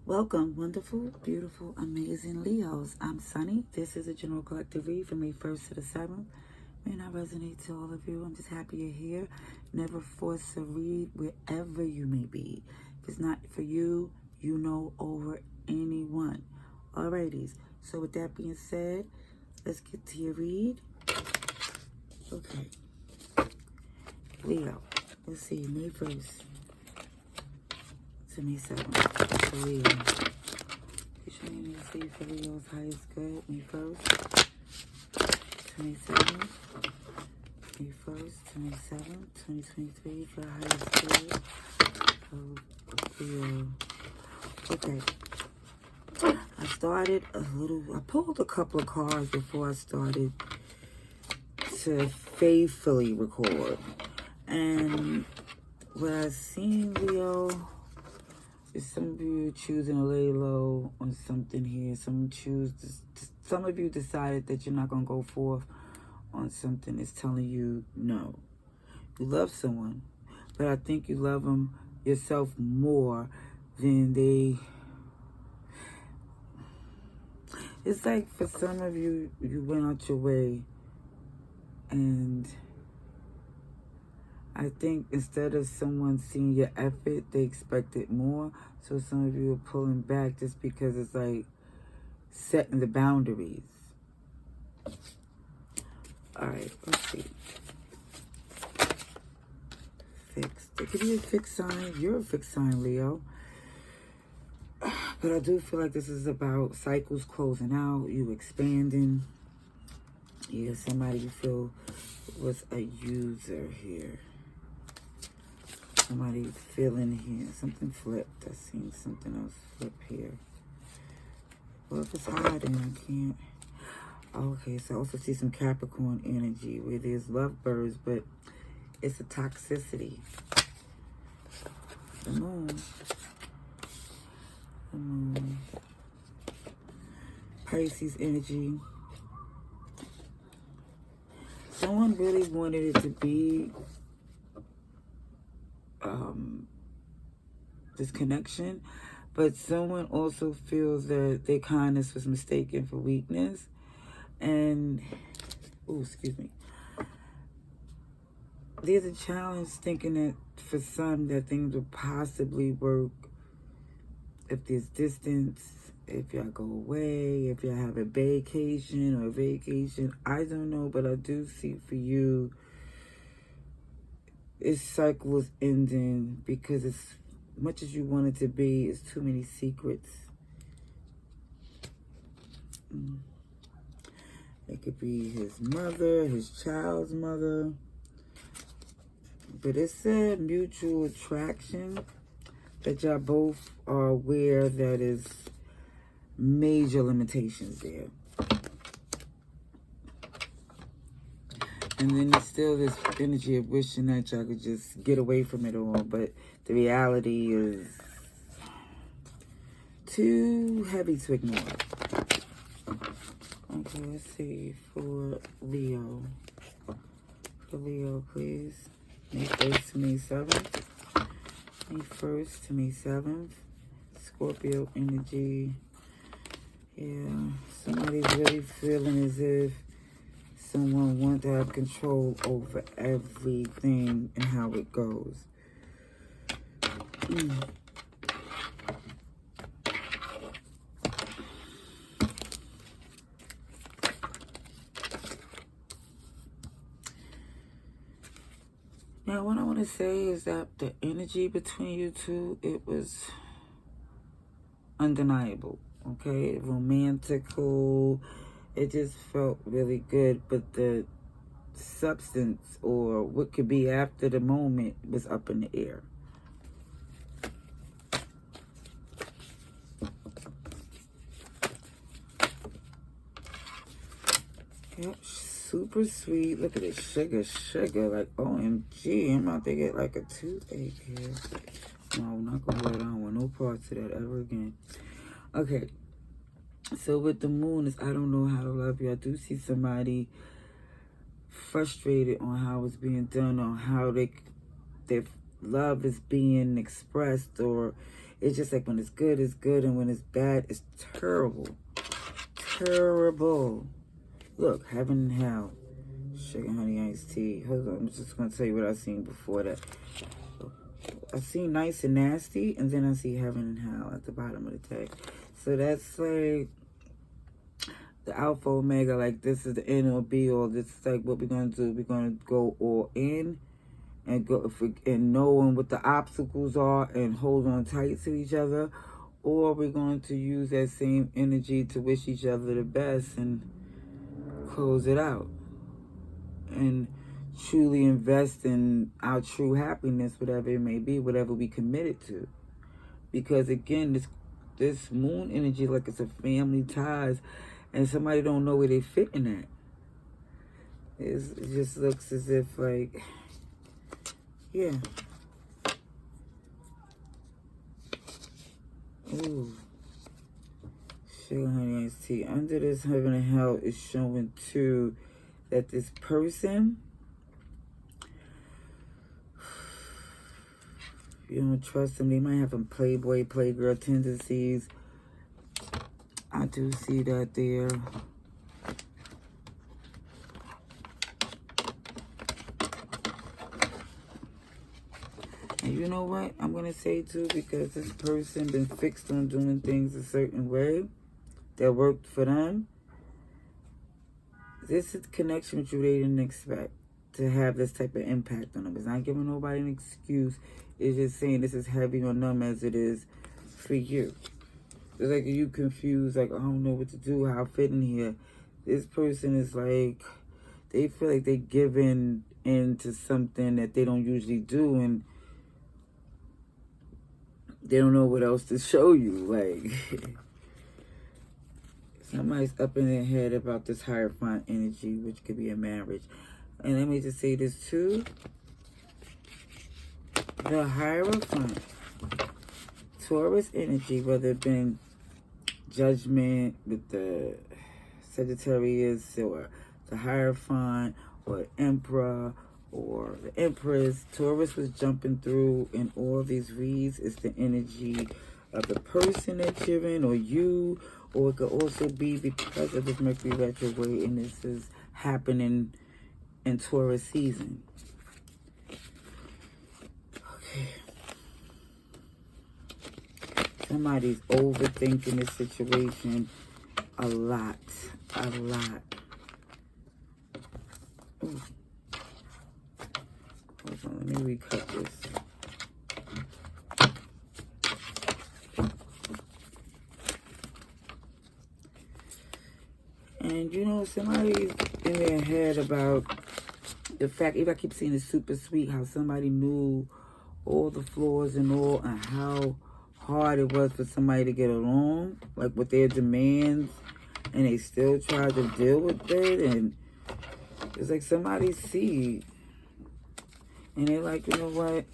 Welcome, wonderful, beautiful, amazing Leos. I'm Sunny. This is a general collective read from May 1st to the 7th. May not resonate to all of you. I'm just happy you're here. Never force a read wherever you may be. If it's not for you, you know over anyone. Alrighties. So with that being said, let's get to your read. Okay. Leo. Let's see. May 1st to May 7th. So Leo. Let me see for Leo's highest good. May 1st to May 7th. May 1st to May 7th, 2023 for highest good. Leo. Okay. I pulled a couple of cards before I started to faithfully record. And what I've seen, Leo, is some of you choosing to lay low on something here. Some of you decided that you're not going to go forth on something that's telling you no. You love someone, but I think you love them yourself more than they. It's like for some of you, you went out your way, and I think instead of someone seeing your effort, they expected more. So some of you are pulling back just because it's like setting the boundaries. All right, let's see. Fixed. It could be a fixed sign. You're a fixed sign, Leo. But I do feel like this is about cycles closing out, you expanding. Yeah, somebody you feel was a user here. Somebody feeling here. Something flipped. I seen something else flip here. Well, if it's hiding, I can't. Okay, so I also see some Capricorn energy where there's lovebirds, but it's a toxicity. The moon. The moon. Pisces energy. Someone really wanted it to be this connection, but someone also feels that their kindness was mistaken for weakness. And, excuse me. There's a challenge thinking that for some that things will possibly work if there's distance, if y'all go away, if y'all have a vacation or a vacation. I don't know, but I do see for you, this cycle is ending because as much as you want it to be, it's too many secrets. It could be his mother, his child's mother. But it's a mutual attraction that y'all both are aware that is major limitations there. And then there's still this energy of wishing that y'all could just get away from it all. But the reality is too heavy to ignore. Okay, let's see for Leo. For Leo, please. May 1st to May 7th. May 1st to May 7th. Scorpio energy. Yeah, somebody's really feeling as if someone wants to have control over everything and how it goes. Now, what I want to say is that the energy between you two, it was undeniable, okay? Romantical. It just felt really good, but the substance or what could be after the moment was up in the air. Yep, super sweet. Look at this sugar. Like, OMG, I'm about to get like a toothache here. No, I'm not gonna let on with no parts of that ever again. Okay, so with the moon, is I don't know how to love you. I do see somebody frustrated on how it's being done, on how their love is being expressed, or It's just like when it's good, and when it's bad, it's terrible. Terrible. Look, heaven and hell. Sugar, honey, iced tea. Hold on, I'm just going to tell you what I seen before that. I see nice and nasty, and then I see heaven and hell at the bottom of the text. So that's like the alpha omega, like this is the end or be all. This is like what we're going to do. We're going to go all in and go and knowing what the obstacles are and hold on tight to each other, or we're going to use that same energy to wish each other the best and close it out and truly invest in our true happiness, whatever it may be, whatever we committed to. Because again, this moon energy, like it's a family ties, and somebody don't know where they fit in that. It just looks as if like, yeah. Ooh. Sugar, honey, iced tea. Under this heaven and hell is showing too that this person, you don't trust them. They might have some playboy, playgirl tendencies. I do see that there. And you know what I'm going to say too, because this person been fixed on doing things a certain way that worked for them. This is connection with you they didn't expect to have this type of impact on them. It's not giving nobody an excuse. It's just saying this is heavy on them as it is for you. It's like you confused, like, I don't know what to do, how I fit in here. This person is like, they feel like they're giving into something that they don't usually do, and they don't know what else to show you. Like, somebody's up in their head about this Hierophant energy, which could be a marriage. And let me just say this too. The Hierophant, Taurus energy, whether it been Judgment with the Sagittarius, or the Hierophant, or Emperor, or the Empress, Taurus was jumping through in all these reads. It's the energy of the person that you're in, or you, or it could also be because of this Mercury retrograde, and this is happening in Taurus season. Okay. Somebody's overthinking this situation a lot. A lot. Ooh. Hold on, let me recut this. And you know, somebody's in their head about the fact, if I keep seeing it's super sweet, how somebody knew all the flaws and all, and how hard it was for somebody to get along, like with their demands, and they still tried to deal with it. And it's like somebody see, and they're like, you know what,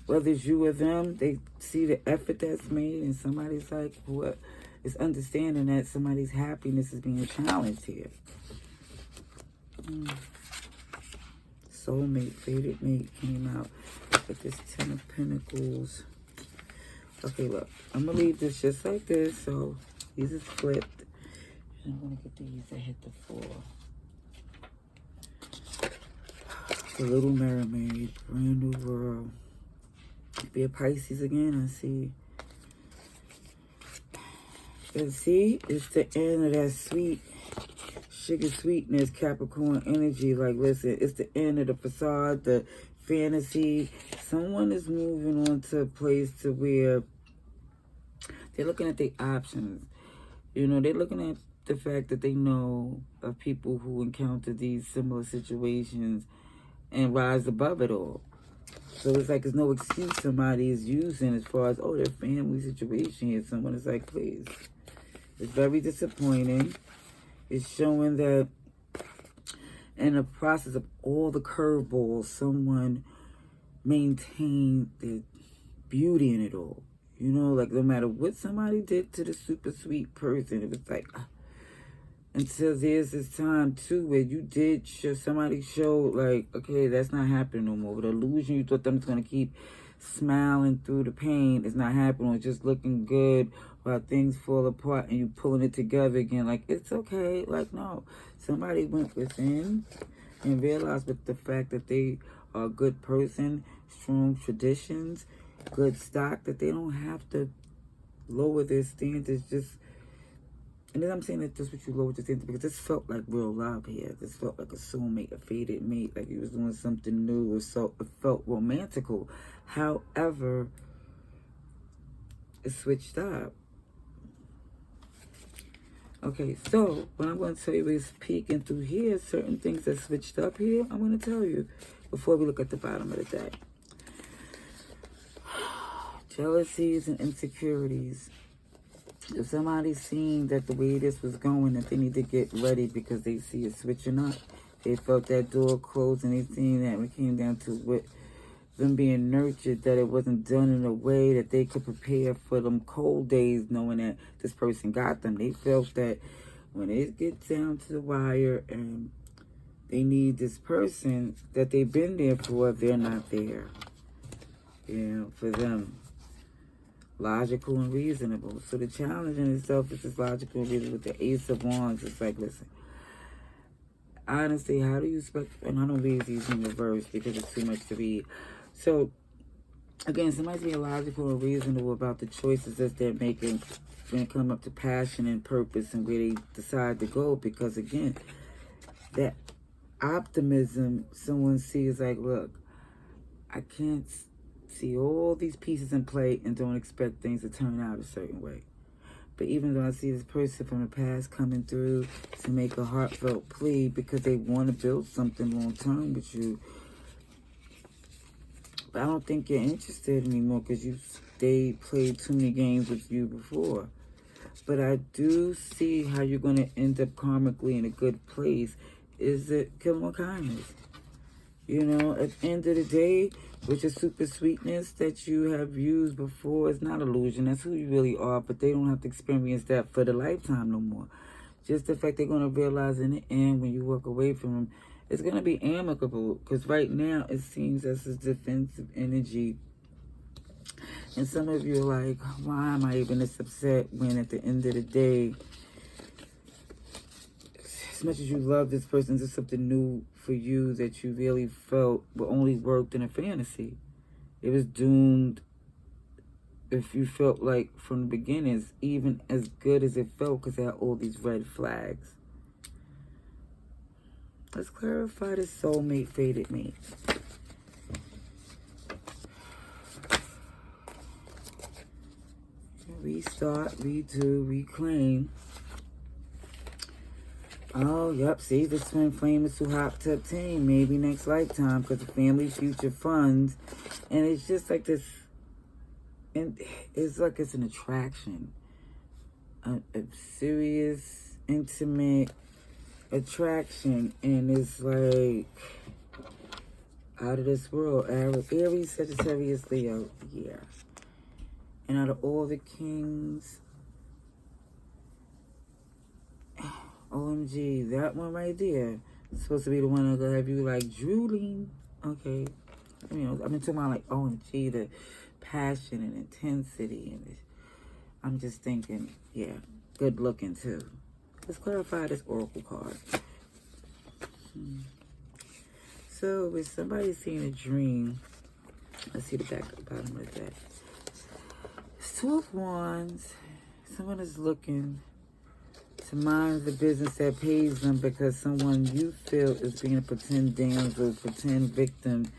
whether it's you or them, they see the effort that's made, and somebody's like, what? It's understanding that somebody's happiness is being challenged here. Soulmate, fated mate came out with this 10 of Pentacles. Okay, look, I'm going to leave this just like this. So these is flipped. And I'm going to get these that hit the floor. The Little Mermaid, Brand New World. Be a Pisces again, I see. And see, it's the end of that sweet, sugar sweetness, Capricorn energy. Like, listen, it's the end of the facade, the fantasy. Someone is moving on to a place to where they're looking at the options. You know, they're looking at the fact that they know of people who encounter these similar situations and rise above it all. So it's like there's no excuse somebody is using as far as, oh, their family situation here. Someone is like, please. It's very disappointing. It's showing that in the process of all the curveballs, someone maintained the beauty in it all. You know, like no matter what somebody did to the super sweet person, it was like, until there's this time too where you did somebody showed like, okay, that's not happening no more. The illusion you thought them was going to keep smiling through the pain is not happening, or just looking good while things fall apart and you pulling it together again. Like, it's okay. Like, no. Somebody went within and realized with the fact that they are a good person, strong traditions, good stock, that they don't have to lower their standards just. And then I'm saying that this what you lower your standards, because this felt like real love here. This felt like a soulmate, a fated mate, like you was doing something new, or so it felt romantical. However, it switched up. Okay, so what I'm going to tell you is, peeking through here, certain things that switched up here, I'm going to tell you before we look at the bottom of the deck. Jealousies and insecurities. If somebody's seeing that the way this was going, that they need to get ready because they see it switching up. They felt that door closed, and they seen that when it came down to what them being nurtured, that it wasn't done in a way that they could prepare for them cold days, knowing that this person got them. They felt that when it gets down to the wire and they need this person that they've been there for, they're not there. You know, for them. Logical and reasonable. So the challenge in itself is this logical and reasonable. With the Ace of Wands, it's like, listen, honestly, how do you expect, and I don't read these in reverse because it's too much to read. So, again, somebody's being logical and reasonable about the choices that they're making when it comes up to passion and purpose and where they decide to go. Because, again, that optimism someone sees, like, look, I can't see all these pieces in play and don't expect things to turn out a certain way. But even though I see this person from the past coming through to make a heartfelt plea because they want to build something long term with you, but I don't think you're interested anymore because they played too many games with you before. But I do see how you're going to end up karmically in a good place. Is it killing with kindness? You know, at the end of the day, with your super sweetness that you have used before, it's not illusion. That's who you really are, but they don't have to experience that for the lifetime no more. Just the fact they're going to realize in the end, when you walk away from them, it's going to be amicable. Because right now, it seems as this defensive energy. And some of you are like, why am I even this upset when at the end of the day, as much as you love this person, there's something new for you that you really felt but only worked in a fantasy. It was doomed. If you felt like from the beginnings, even as good as it felt, because it had all these red flags. Let's clarify this soulmate, fated mate. Restart, redo, reclaim. Oh, yep. See, the twin flame is too hot to obtain. Maybe next lifetime, because the family future funds. And it's just like this. And it's like it's an attraction. A serious, intimate attraction. And it's like out of this world. Aries, Sagittarius, Leo. Yeah. And out of all the kings, OMG, that one right there is supposed to be the one that's going to have you like drooling. Okay. You know, I've been talking about like OMG, the passion and intensity. And I'm just thinking, yeah, good looking too. Let's clarify this oracle card. So, if somebody's seeing a dream, let's see the bottom of the deck. It's 2 of Wands. Someone is looking to mind the business that pays them because someone you feel is being a pretend damsel, pretend victim.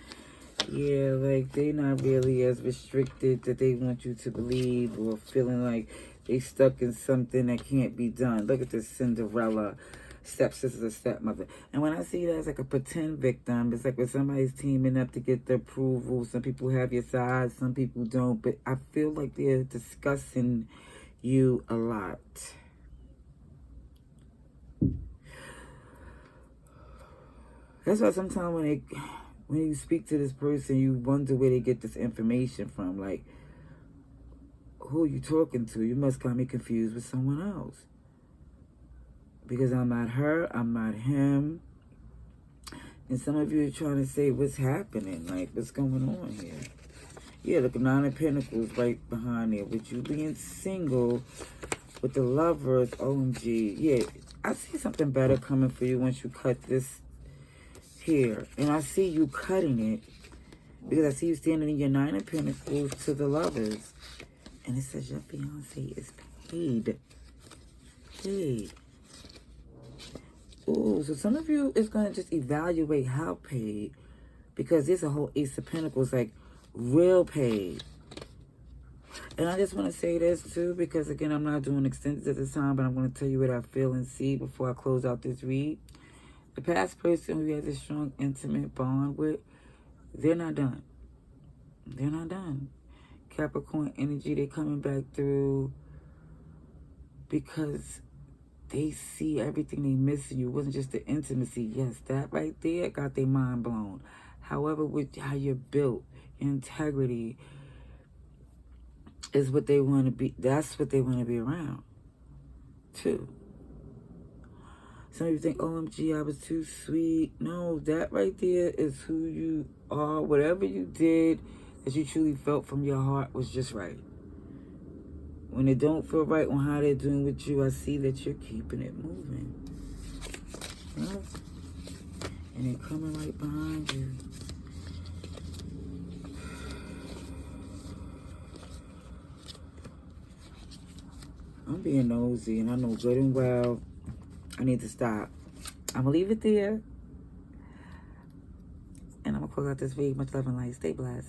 Yeah, like they not really as restricted that they want you to believe, or feeling like they stuck in something that can't be done. Look at this Cinderella, stepsister or stepmother. And when I see that as like a pretend victim, it's like when somebody's teaming up to get the approval. Some people have your side, some people don't. But I feel like they're discussing you a lot. That's why sometimes when you speak to this person, you wonder where they get this information from. Like, who are you talking to? You must kind of be confused with someone else. Because I'm not her, I'm not him. And some of you are trying to say what's happening, like what's going on here. Yeah, look, Nine of Pentacles right behind there. With you being single, with the Lovers, OMG. Yeah, I see something better coming for you once you cut this here. And I see you cutting it because I see you standing in your Nine of Pentacles to the Lovers. And it says your fiance is paid. Paid. Ooh, so some of you is going to just evaluate how paid. Because there's a whole Ace of Pentacles, like real paid. And I just want to say this too, because again, I'm not doing extended at this time, but I'm going to tell you what I feel and see before I close out this read. The past person who you had a strong, intimate bond with, they're not done. They're not done. Capricorn energy, they're coming back through because they see everything they miss in you. It wasn't just the intimacy. Yes, that right there got their mind blown. However, with how you're built, integrity is what they want to be. That's what they want to be around, too. Some of you think, OMG, I was too sweet. No, that right there is who you are. Whatever you did that you truly felt from your heart was just right. When it don't feel right on how they're doing with you, I see that you're keeping it moving. Right? And they're coming right behind you. I'm being nosy, and I know good and well I need to stop. I'm going to leave it there. And I'm going to close out this video. Much love and light. Stay blessed.